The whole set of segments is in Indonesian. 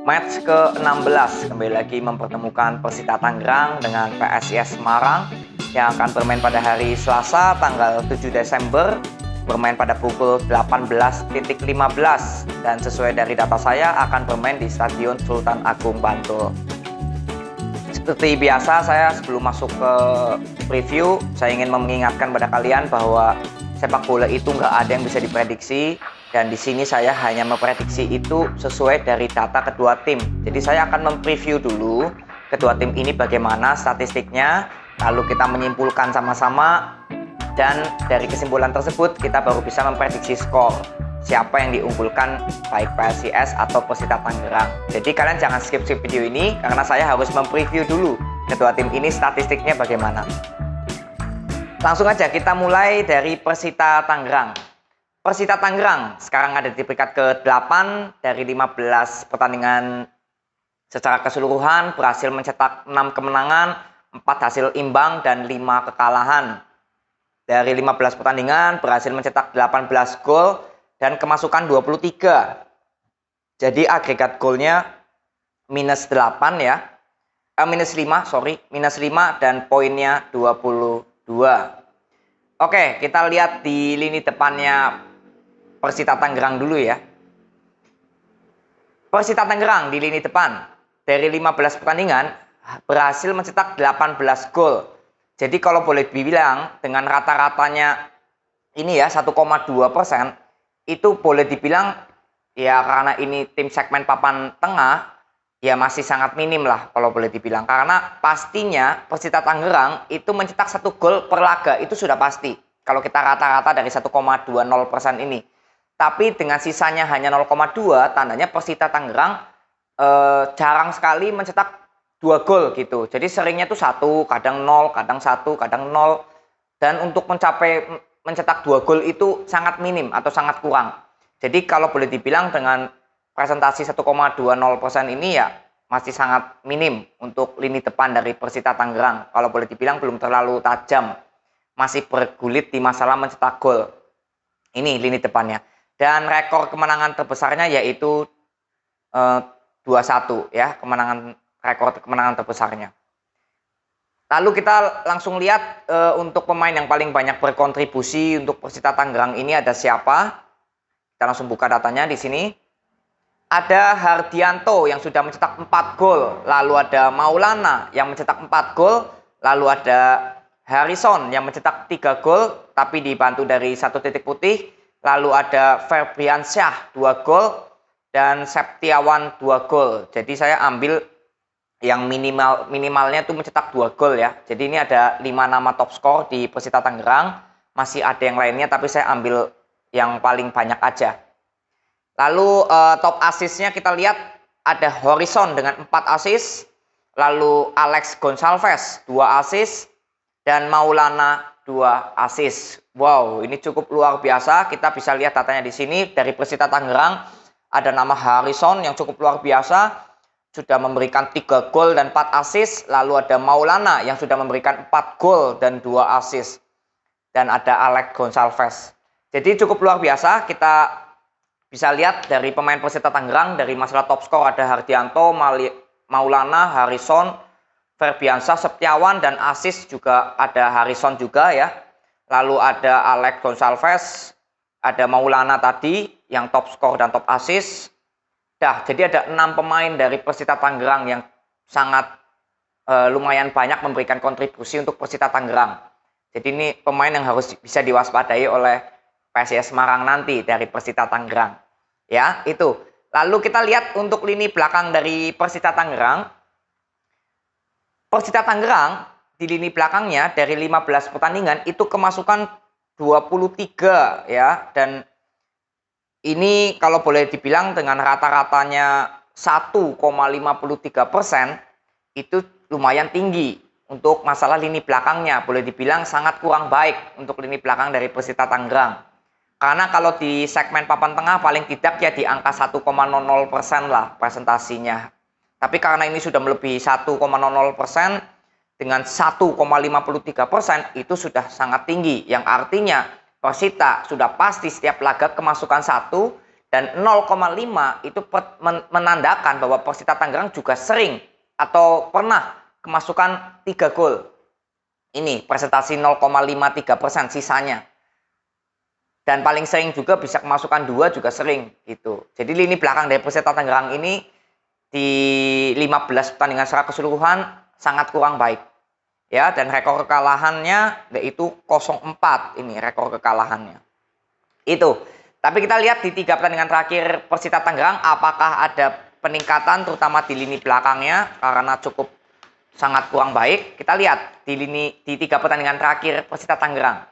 Match ke-16 kembali lagi mempertemukan Persita Tangerang dengan PSIS Semarang yang akan bermain pada hari Selasa tanggal 7 Desember, bermain pada pukul 18.15 dan sesuai dari data saya akan bermain di Stadion Sultan Agung Bantul. Seperti biasa, saya sebelum masuk ke preview, saya ingin mengingatkan pada kalian bahwa sepak bola itu nggak ada yang bisa diprediksi, dan di sini saya hanya memprediksi itu sesuai dari data kedua tim. Jadi saya akan mempreview dulu kedua tim ini bagaimana statistiknya, lalu kita menyimpulkan sama-sama, dan dari kesimpulan tersebut kita baru bisa memprediksi skor siapa yang diunggulkan, baik PSIS atau Persita Tangerang. Jadi kalian jangan skip video ini karena saya harus mempreview dulu kedua tim ini statistiknya bagaimana. Langsung aja kita mulai dari Persita Tangerang. Persita Tangerang sekarang ada di peringkat ke-8 dari 15 pertandingan secara keseluruhan, berhasil mencetak 6 kemenangan, 4 hasil imbang, dan 5 kekalahan. Dari 15 pertandingan berhasil mencetak 18 gol dan kemasukan 23. Jadi agregat golnya minus 8 ya. Minus 5 dan poinnya 22. Oke, kita lihat di lini depannya Persita Tangerang dulu ya. Persita Tangerang di lini depan dari 15 pertandingan berhasil mencetak 18 gol. Jadi kalau boleh dibilang dengan rata-ratanya ini ya 1,2%, itu boleh dibilang ya karena ini tim segmen papan tengah ya masih sangat minim lah kalau boleh dibilang. Karena pastinya Persita Tangerang itu mencetak 1 gol per laga itu sudah pasti. Kalau kita rata-rata dari 1,20% ini. Tapi dengan sisanya hanya 0,2, tandanya Persita Tangerang jarang sekali mencetak 2 gol gitu. Jadi seringnya tuh 1, kadang 0, kadang 1, kadang 0. Dan untuk mencetak 2 gol itu sangat minim atau sangat kurang. Jadi kalau boleh dibilang dengan presentasi 1,20% ini ya masih sangat minim untuk lini depan dari Persita Tangerang. Kalau boleh dibilang belum terlalu tajam. Masih bergulit di masalah mencetak gol. Ini lini depannya. Dan rekor kemenangan terbesarnya yaitu 2-1 ya, rekor kemenangan terbesarnya. Lalu kita langsung lihat untuk pemain yang paling banyak berkontribusi untuk Persita Tangerang ini ada siapa? Kita langsung buka datanya di sini. Ada Hardianto yang sudah mencetak 4 gol, lalu ada Maulana yang mencetak 4 gol, lalu ada Harrison yang mencetak 3 gol tapi dibantu dari 1 titik putih. Lalu ada Febriansyah 2 gol dan Septiawan 2 gol. Jadi saya ambil yang minimalnya itu mencetak 2 gol ya. Jadi ini ada 5 nama top skor di Persita Tangerang. Masih ada yang lainnya tapi saya ambil yang paling banyak aja. Lalu top asisnya kita lihat ada Horizon dengan 4 asis. Lalu Alex Gonçalves 2 asis. Dan Maulana 2 asis. Wow, ini cukup luar biasa. Kita bisa lihat datanya di sini dari Persita Tangerang. Ada nama Harrison yang cukup luar biasa, sudah memberikan 3 gol dan 4 asis. Lalu ada Maulana yang sudah memberikan 4 gol dan 2 asis. Dan ada Alex Gonçalves. Jadi cukup luar biasa. Kita bisa lihat dari pemain Persita Tangerang, dari masalah top skor ada Hardianto, Maulana, Harrison, Febriansyah, Septiawan, dan asis juga ada Harrison juga ya. Lalu ada Alex Gonçalves, ada Maulana tadi yang top skor dan top asis. Jadi ada 6 pemain dari Persita Tangerang yang sangat lumayan banyak memberikan kontribusi untuk Persita Tangerang. Jadi ini pemain yang harus bisa diwaspadai oleh PSIS Semarang nanti dari Persita Tangerang. Ya, itu. Lalu kita lihat untuk lini belakang dari Persita Tangerang. Persita Tangerang di lini belakangnya dari 15 pertandingan itu kemasukan 23 ya, dan ini kalau boleh dibilang dengan rata-ratanya 1,53% itu lumayan tinggi untuk masalah lini belakangnya. Boleh dibilang sangat kurang baik untuk lini belakang dari Persita Tangerang. Karena kalau di segmen papan tengah paling tidak ya di angka 1,00% lah presentasinya. Tapi karena ini sudah melebihi 1,00% dengan 1,53% itu sudah sangat tinggi. Yang artinya Persita sudah pasti setiap laga kemasukan 1 Dan 0,5 itu menandakan bahwa Persita Tangerang juga sering atau pernah kemasukan 3 gol. Ini presentasi 0,53% sisanya. Dan paling sering juga bisa kemasukan 2 juga sering gitu. Jadi lini belakang dari Persita Tangerang ini di 15 pertandingan secara keseluruhan sangat kurang baik. Ya, dan rekor kekalahannya yaitu 0-4 ini rekor kekalahannya. Itu. Tapi kita lihat di 3 pertandingan terakhir Persita Tangerang apakah ada peningkatan terutama di lini belakangnya karena cukup sangat kurang baik. Kita lihat di 3 pertandingan terakhir Persita Tangerang.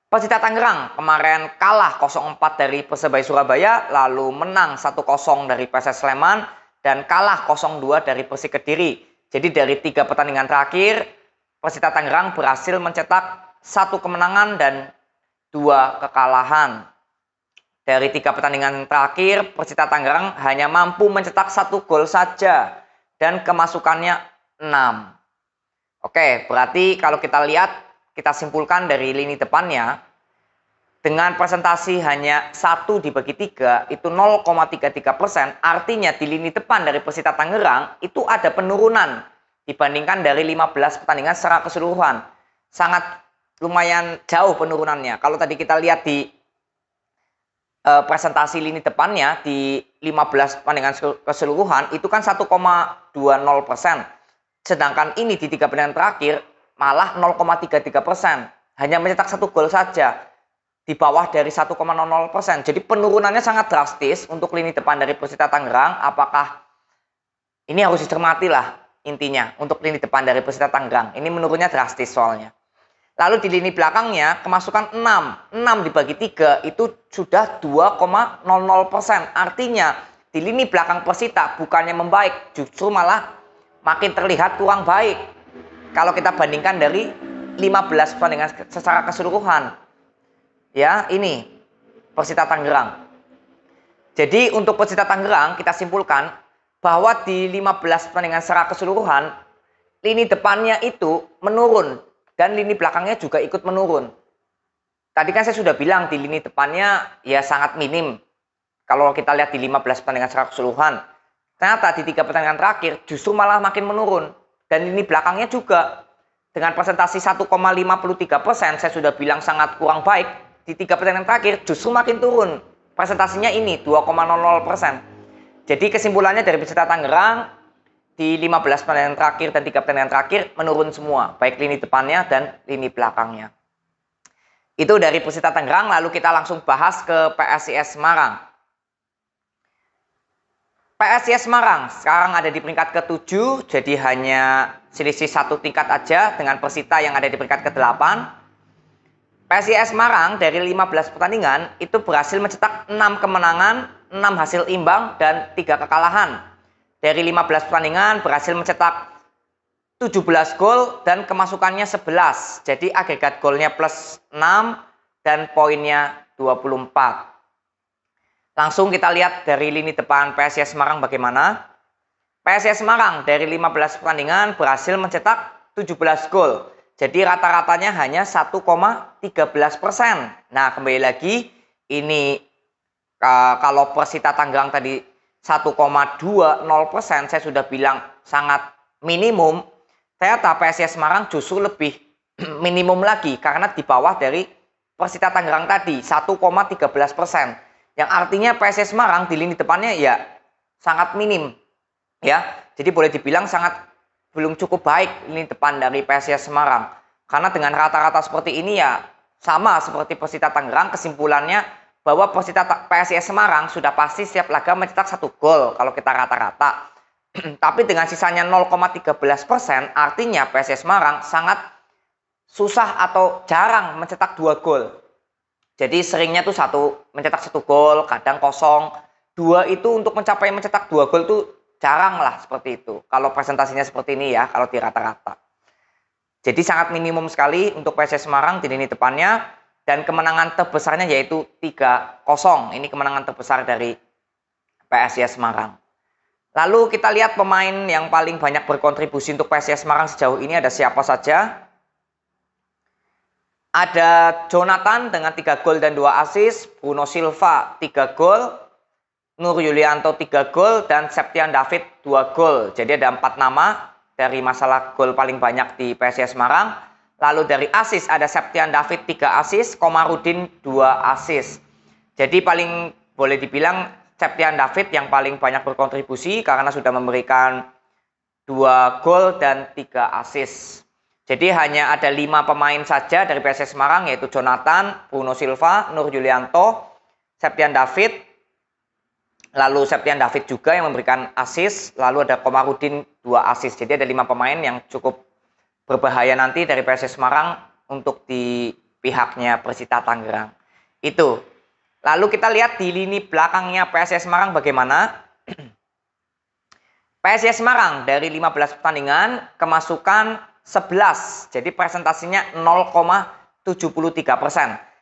Persita Tangerang kemarin kalah 0-4 dari Persebaya Surabaya, lalu menang 1-0 dari PSS Sleman, dan kalah 0-2 dari Persik Kediri. Jadi dari 3 pertandingan terakhir, Persita Tangerang berhasil mencetak 1 kemenangan dan 2 kekalahan. Dari 3 pertandingan terakhir, Persita Tangerang hanya mampu mencetak 1 gol saja, dan kemasukannya 6. Oke, berarti kalau kita lihat, kita simpulkan dari lini depannya, dengan presentasi hanya 1 dibagi 3, itu 0,33%, artinya di lini depan dari Persita Tangerang, itu ada penurunan dibandingkan dari 15 pertandingan secara keseluruhan. Sangat lumayan jauh penurunannya. Kalau tadi kita lihat di presentasi lini depannya, di 15 pertandingan keseluruhan, itu kan 1,20%. Sedangkan ini di 3 pertandingan terakhir, malah 0,33%, hanya mencetak 1 gol saja, di bawah dari 1,00%. Jadi penurunannya sangat drastis untuk lini depan dari Persita Tangerang. Apakah ini harus dicermati lah intinya untuk lini depan dari Persita Tangerang. Ini menurunnya drastis soalnya. Lalu di lini belakangnya kemasukan 6 dibagi 3 itu sudah 2,00%. Artinya di lini belakang Persita bukannya membaik, justru malah makin terlihat kurang baik kalau kita bandingkan dari 15 pertandingan secara keseluruhan. Ya, ini Persita Tangerang. Jadi untuk Persita Tangerang kita simpulkan bahwa di 15 pertandingan secara keseluruhan lini depannya itu menurun dan lini belakangnya juga ikut menurun. Tadi kan saya sudah bilang di lini depannya ya sangat minim. Kalau kita lihat di 15 pertandingan secara keseluruhan, ternyata di 3 pertandingan terakhir justru malah makin menurun. Dan lini belakangnya juga dengan presentasi 1,53%, saya sudah bilang sangat kurang baik. Di 3 pertandingan terakhir justru makin turun. Presentasinya ini 2,00%. Jadi kesimpulannya dari Persita Tangerang di 15 pertandingan terakhir dan 3 pertandingan terakhir menurun semua, baik lini depannya dan lini belakangnya. Itu dari Persita Tangerang. Lalu kita langsung bahas ke PSIS Semarang. PSIS Semarang sekarang ada di peringkat ke-7, jadi hanya selisih 1 tingkat aja dengan Persita yang ada di peringkat ke-8. PSIS Semarang dari 15 pertandingan itu berhasil mencetak 6 kemenangan, 6 hasil imbang, dan 3 kekalahan. Dari 15 pertandingan berhasil mencetak 17 gol dan kemasukannya 11. Jadi agregat golnya plus 6 dan poinnya 24. Langsung kita lihat dari lini depan PSIS Semarang bagaimana. PSIS Semarang dari 15 pertandingan berhasil mencetak 17 gol. Jadi rata-ratanya hanya 1,13%. Nah, kembali lagi ini kalau Persita Tangerang tadi 1,20%, saya sudah bilang sangat minimum. Ternyata PSIS Semarang justru lebih minimum lagi karena di bawah dari Persita Tangerang tadi 1,13%. Yang artinya PSIS Semarang di lini depannya ya sangat minim. Ya, jadi boleh dibilang sangat belum cukup baik lini depan dari PSIS Semarang. Karena dengan rata-rata seperti ini ya sama seperti Persita Tangerang, kesimpulannya bahwa PSIS Semarang sudah pasti setiap laga mencetak 1 gol kalau kita rata-rata. Tapi dengan sisanya 0,13%, artinya PSIS Semarang sangat susah atau jarang mencetak 2 gol. Jadi seringnya tuh mencetak 1 gol, kadang kosong. 2 itu untuk mencetak 2 gol tuh jarang lah seperti itu. Kalau presentasinya seperti ini ya, kalau di rata-rata. Jadi sangat minimum sekali untuk PSIS Semarang di lini depannya. Dan kemenangan terbesarnya yaitu 3-0. Ini kemenangan terbesar dari PSIS Semarang. Lalu kita lihat pemain yang paling banyak berkontribusi untuk PSIS Semarang sejauh ini ada siapa saja. Ada Jonathan dengan 3 gol dan 2 assist, Bruno Silva 3 gol, Nur Yulianto 3 gol, dan Septian David 2 gol. Jadi ada 4 nama dari masalah gol paling banyak di PSIS Semarang. Lalu dari assist ada Septian David 3 assist, Komarudin 2 assist. Jadi paling boleh dibilang Septian David yang paling banyak berkontribusi karena sudah memberikan 2 gol dan 3 assist. Jadi hanya ada 5 pemain saja dari PSIS Semarang, yaitu Jonathan, Bruno Silva, Nur Yulianto, Septian David. Lalu Septian David juga yang memberikan assist. Lalu ada Komarudin 2 assist. Jadi ada 5 pemain yang cukup berbahaya nanti dari PSIS Semarang untuk di pihaknya Persita Tangerang. Itu. Lalu kita lihat di lini belakangnya PSIS Semarang bagaimana. PSIS Semarang dari 15 pertandingan kemasukan 11. Jadi presentasinya 0,73%.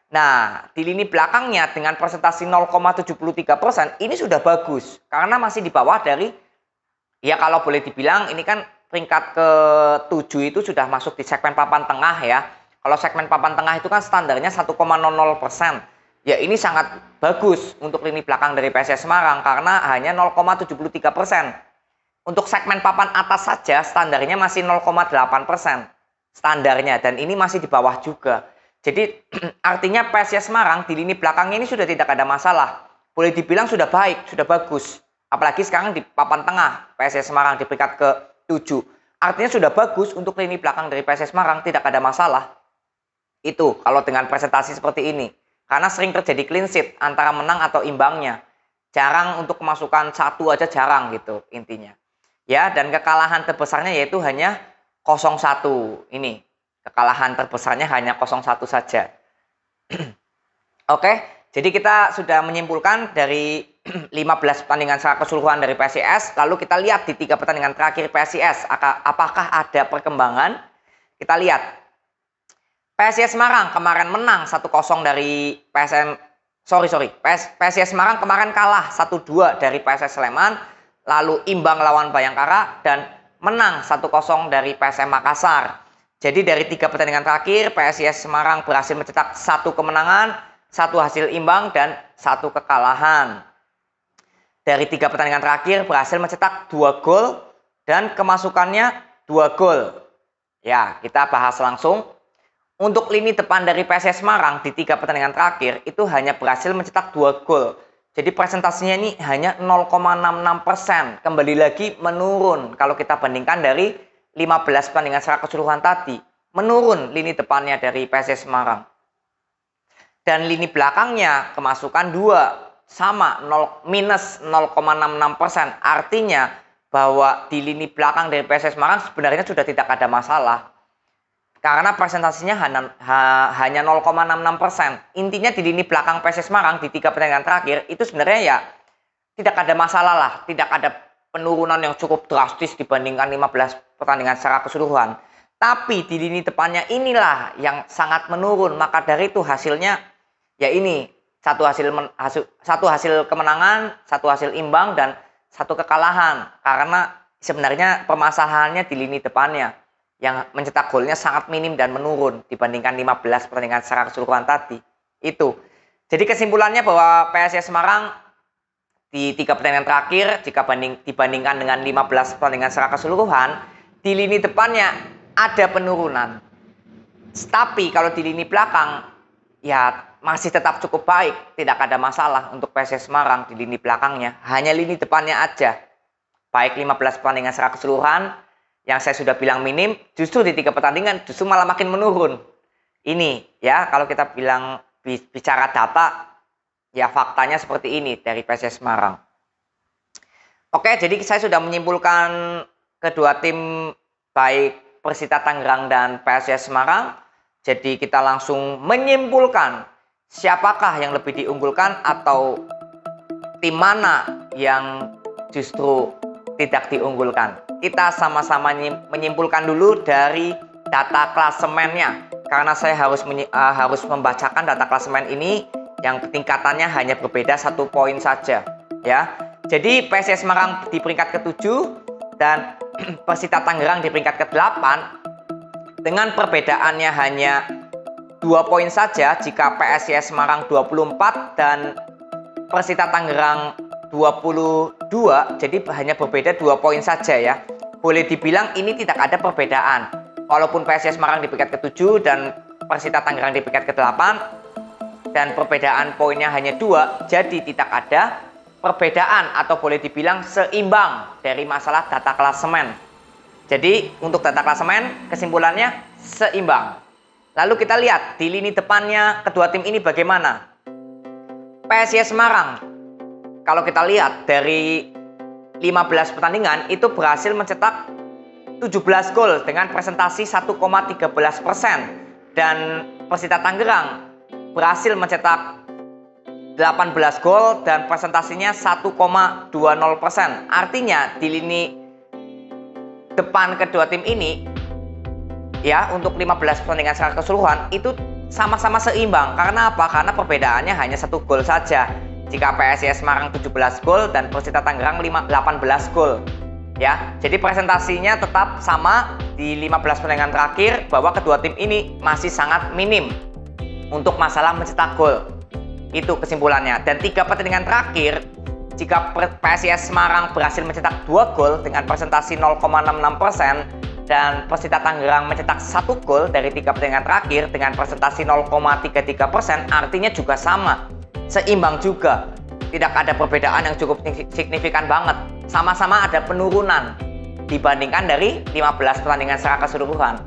Nah, di lini belakangnya dengan presentasi 0,73% ini sudah bagus. Karena masih di bawah dari, ya kalau boleh dibilang ini kan peringkat ke-7 itu sudah masuk di segmen papan tengah ya. Kalau segmen papan tengah itu kan standarnya 1,00%. Ya ini sangat bagus untuk lini belakang dari PSIS Semarang karena hanya 0,73%. Untuk segmen papan atas saja standarnya masih 0,8% standarnya, dan ini masih di bawah juga. Jadi artinya PSIS Semarang di lini belakangnya ini sudah tidak ada masalah. Boleh dibilang sudah baik, sudah bagus. Apalagi sekarang di papan tengah PSIS Semarang di peringkat ke-7. Artinya sudah bagus untuk lini belakang dari PSIS Semarang, tidak ada masalah. Itu kalau dengan presentasi seperti ini. Karena sering terjadi clean sheet antara menang atau imbangnya. Jarang untuk kemasukan 1 aja jarang gitu intinya. Ya, dan kekalahan terbesarnya yaitu hanya 0-1 ini. Kekalahan terbesarnya hanya 0-1 saja. Oke, jadi kita sudah menyimpulkan dari 15 pertandingan secara keseluruhan dari PSIS. Lalu kita lihat di 3 pertandingan terakhir PSIS, apakah ada perkembangan. Kita lihat. PSIS Semarang kemarin menang 1-0 dari PSIS Semarang kemarin kalah 1-2 dari PSS Sleman. Lalu imbang lawan Bayangkara dan menang 1-0 dari PSM Makassar. Jadi dari 3 pertandingan terakhir, PSIS Semarang berhasil mencetak 1 kemenangan, 1 hasil imbang, dan 1 kekalahan. Dari 3 pertandingan terakhir berhasil mencetak 2 gol dan kemasukannya 2 gol. Ya, kita bahas langsung. Untuk lini depan dari PSIS Semarang di 3 pertandingan terakhir itu hanya berhasil mencetak 2 gol. Jadi presentasinya ini hanya 0,66%. Kembali lagi menurun kalau kita bandingkan dari 15 pertandingan secara keseluruhan tadi. Menurun lini depannya dari PSIS Semarang. Dan lini belakangnya kemasukan 2. Sama, minus 0,66%. Artinya bahwa di lini belakang dari PSIS Semarang sebenarnya sudah tidak ada masalah. Karena presentasinya hanya 0,66%. Intinya di lini belakang PSIS Semarang di 3 pertandingan terakhir itu sebenarnya ya tidak ada masalah lah. Tidak ada penurunan yang cukup drastis dibandingkan 15 pertandingan secara keseluruhan. Tapi di lini depannya inilah yang sangat menurun. Maka dari itu hasilnya ya ini satu hasil kemenangan, 1 hasil imbang, dan 1 kekalahan. Karena sebenarnya permasalahannya di lini depannya yang mencetak golnya sangat minim dan menurun dibandingkan 15 pertandingan secara keseluruhan tadi. Itu. Jadi kesimpulannya bahwa PSIS Semarang di 3 pertandingan terakhir jika dibandingkan dengan 15 pertandingan secara keseluruhan, di lini depannya ada penurunan. Tapi kalau di lini belakang ya masih tetap cukup baik, tidak ada masalah untuk PSIS Semarang di lini belakangnya. Hanya lini depannya aja. Baik 15 pertandingan secara keseluruhan yang saya sudah bilang minim, justru di 3 pertandingan justru malah makin menurun. Ini ya kalau kita bicara data, ya faktanya seperti ini dari PSIS Semarang. Oke, jadi saya sudah menyimpulkan kedua tim baik Persita Tangerang dan PSIS Semarang. Jadi kita langsung menyimpulkan siapakah yang lebih diunggulkan atau tim mana yang justru tidak diunggulkan. Kita sama-sama menyimpulkan dulu dari data klasemennya. Karena saya harus membacakan data klasemen ini yang tingkatannya hanya berbeda 1 poin saja, ya. Jadi PSIS Semarang di peringkat ke-7 dan Persita Tangerang di peringkat ke-8 dengan perbedaannya hanya 2 poin saja jika PSIS Semarang 24 dan Persita Tangerang 22, jadi hanya berbeda 2 poin saja ya. Boleh dibilang ini tidak ada perbedaan. Walaupun PSIS Semarang di peringkat ke-7 dan Persita Tangerang di peringkat ke-8 dan perbedaan poinnya hanya 2, jadi tidak ada perbedaan atau boleh dibilang seimbang dari masalah data klasemen. Jadi untuk data klasemen kesimpulannya seimbang. Lalu kita lihat di lini depannya kedua tim ini bagaimana. PSIS Semarang, kalau kita lihat dari 15 pertandingan itu berhasil mencetak 17 gol dengan presentasi 1,13%, dan Persita Tangerang berhasil mencetak 18 gol dan presentasinya 1,20%. Artinya di lini depan kedua tim ini ya, untuk 15 pertandingan secara keseluruhan itu sama-sama seimbang. Karena apa? Karena perbedaannya hanya 1 gol saja. Jika PSIS Semarang 17 gol dan Persita Tangerang 18 gol. Ya, jadi presentasinya tetap sama di 15 pertandingan terakhir, bahwa kedua tim ini masih sangat minim untuk masalah mencetak gol. Itu kesimpulannya. Dan 3 pertandingan terakhir, jika PSIS Semarang berhasil mencetak 2 gol dengan presentasi 0,66% dan Persita Tangerang mencetak 1 gol dari 3 pertandingan terakhir dengan presentasi 0,33%, artinya juga sama, seimbang juga. Tidak ada perbedaan yang cukup signifikan banget. Sama-sama ada penurunan dibandingkan dari 15 pertandingan secara keseluruhan.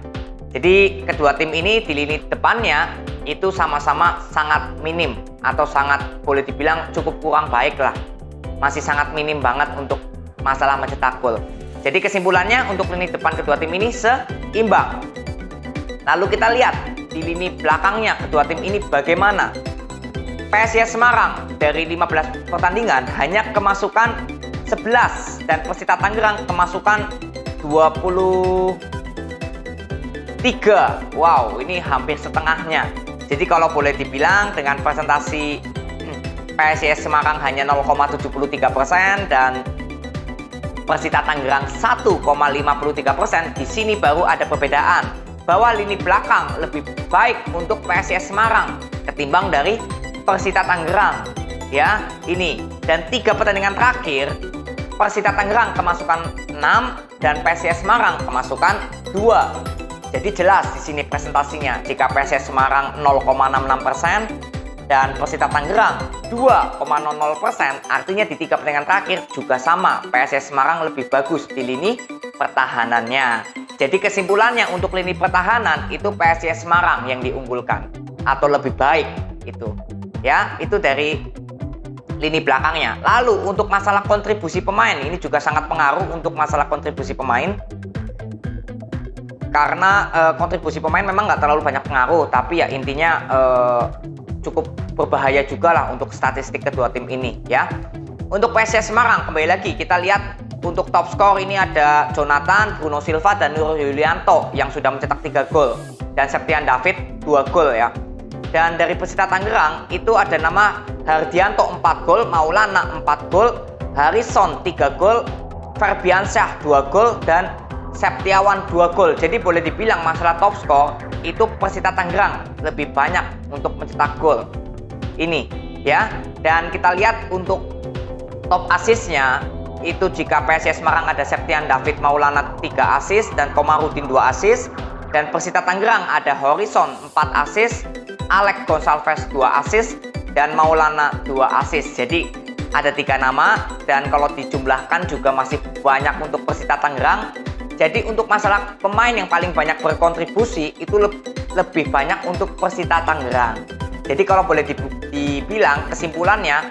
Jadi kedua tim ini di lini depannya itu sama-sama sangat minim, atau sangat boleh dibilang cukup kurang baik lah. Masih sangat minim banget untuk masalah mencetak gol. Jadi kesimpulannya untuk lini depan kedua tim ini seimbang. Lalu kita lihat di lini belakangnya kedua tim ini bagaimana. PSIS Semarang dari 15 pertandingan hanya kemasukan 11 dan Persita Tangerang kemasukan 23. Wow, ini hampir setengahnya. Jadi kalau boleh dibilang dengan presentasi PSIS Semarang hanya 0,73% dan Persita Tangerang 1,53%, di sini baru ada perbedaan bahwa lini belakang lebih baik untuk PSIS Semarang ketimbang dari Persita Tangerang. Ya, ini. Dan 3 pertandingan terakhir Persita Tangerang kemasukan 6 dan PSIS Semarang kemasukan 2. Jadi jelas di sini presentasinya. Jika PSIS Semarang 0,66% dan Persita Tangerang 2,00%, artinya di 3 pertandingan terakhir juga sama. PSIS Semarang lebih bagus di lini pertahanannya. Jadi kesimpulannya untuk lini pertahanan itu PSIS Semarang yang diunggulkan atau lebih baik itu. Ya, itu dari lini belakangnya. Lalu untuk masalah kontribusi pemain, ini juga sangat pengaruh untuk masalah kontribusi pemain. Karena kontribusi pemain memang nggak terlalu banyak pengaruh, tapi ya intinya cukup berbahaya juga lah untuk statistik kedua tim ini ya. Untuk PSIS Semarang kembali lagi kita lihat untuk top skor ini ada Jonathan, Bruno Silva dan Nur Yulianto yang sudah mencetak 3 gol dan Septian David 2 gol ya. Dan dari Persita Tangerang itu ada nama Hardianto 4 gol, Maulana 4 gol, Harrison 3 gol, Ferbiansyah 2 gol dan Septiawan 2 gol. Jadi boleh dibilang masalah top skor itu Persita Tangerang lebih banyak untuk mencetak gol. Ini ya. Dan kita lihat untuk top asisnya itu jika PSIS Semarang ada Septian David Maulana 3 asis dan Komarudin 2 asis, dan Persita Tangerang ada Horizon 4 asis, Alex Gonçalves 2 asis dan Maulana 2 asis. Jadi ada 3 nama dan kalau dijumlahkan juga masih banyak untuk Persita Tangerang. Jadi untuk masalah pemain yang paling banyak berkontribusi itu lebih banyak untuk Persita Tangerang. Jadi kalau boleh dibilang kesimpulannya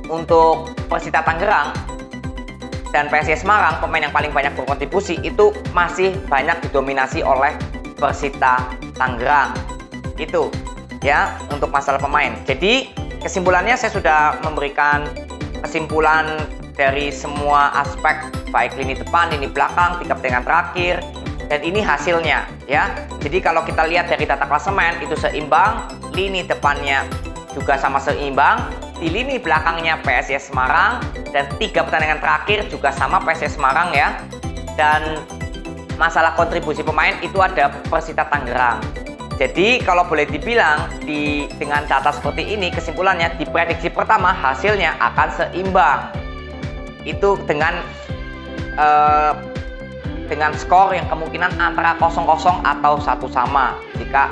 untuk Persita Tangerang dan PSIS Semarang, pemain yang paling banyak berkontribusi itu masih banyak didominasi oleh Persita Tangerang. Itu ya untuk masalah pemain. Jadi kesimpulannya saya sudah memberikan kesimpulan dari semua aspek, baik lini depan, lini belakang, 3 pertandingan terakhir, dan ini hasilnya ya. Jadi kalau kita lihat dari data klasemen itu seimbang, lini depannya juga sama seimbang, di lini belakangnya PSIS Semarang, dan 3 pertandingan terakhir juga sama PSIS Semarang ya. Dan masalah kontribusi pemain itu ada Persita Tangerang. Jadi kalau boleh dibilang dengan data seperti ini, kesimpulannya di prediksi pertama hasilnya akan seimbang. Itu dengan skor yang kemungkinan antara 0-0 atau 1 sama jika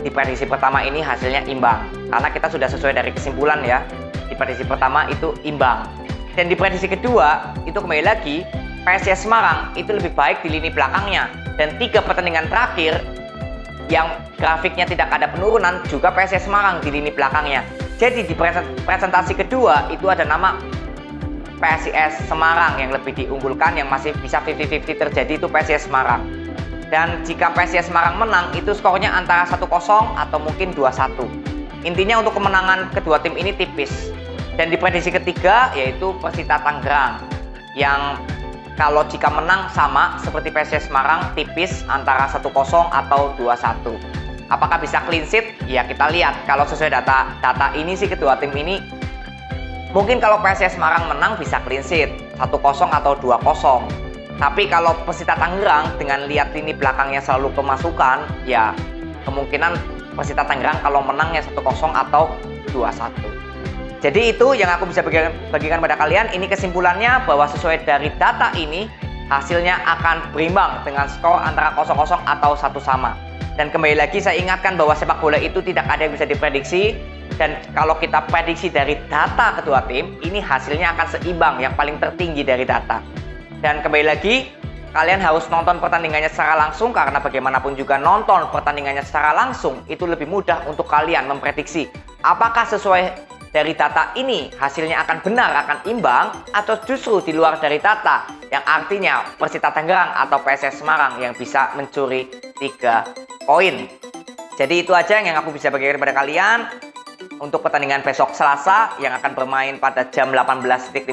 di prediksi pertama ini hasilnya imbang. Karena kita sudah sesuai dari kesimpulan ya, di prediksi pertama itu imbang. Dan di prediksi kedua itu kembali lagi PSIS Semarang itu lebih baik di lini belakangnya. Dan 3 pertandingan terakhir yang grafiknya tidak ada penurunan juga PSIS Semarang di lini belakangnya. Jadi di presentasi kedua itu ada nama PSIS Semarang yang lebih diunggulkan, yang masih bisa 50-50 terjadi itu PSIS Semarang. Dan jika PSIS Semarang menang itu skornya antara 1-0 atau mungkin 2-1. Intinya untuk kemenangan kedua tim ini tipis. Dan di prediksi ketiga yaitu Persita Tangerang yang kalau jika menang sama seperti PSIS Semarang tipis antara 1-0 atau 2-1. Apakah bisa clean sheet? Ya kita lihat. Kalau sesuai data ini sih kedua tim ini mungkin kalau PSIS Semarang menang bisa clean sheet 1-0 atau 2-0. Tapi kalau Persita Tangerang dengan lihat lini belakangnya selalu kemasukan, ya kemungkinan Persita Tangerang kalau menangnya 1-0 atau 2-1. Jadi itu yang aku bisa bagikan pada kalian. Ini kesimpulannya bahwa sesuai dari data ini hasilnya akan berimbang dengan skor antara 0-0 atau 1 sama. Dan kembali lagi saya ingatkan bahwa sepak bola itu tidak ada yang bisa diprediksi. Dan kalau kita prediksi dari data kedua tim, ini hasilnya akan seimbang yang paling tertinggi dari data. Dan kembali lagi, kalian harus nonton pertandingannya secara langsung karena bagaimanapun juga nonton pertandingannya secara langsung itu lebih mudah untuk kalian memprediksi apakah sesuai dari data ini hasilnya akan benar, akan imbang, atau justru di luar dari data yang artinya Persita Tangerang atau PSIS Semarang yang bisa mencuri 3 poin. Jadi itu aja yang aku bisa bagikan kepada kalian untuk pertandingan besok Selasa yang akan bermain pada jam 18.15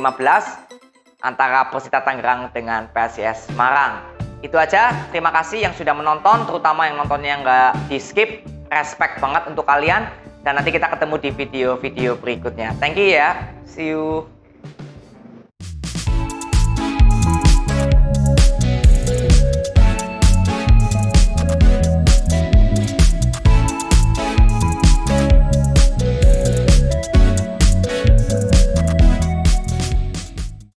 antara Persita Tangerang dengan PSIS Semarang. Itu aja, terima kasih yang sudah menonton, terutama yang nontonnya nggak di skip. Respect banget untuk kalian. Dan nanti kita ketemu di video-video berikutnya. Thank you ya. See you.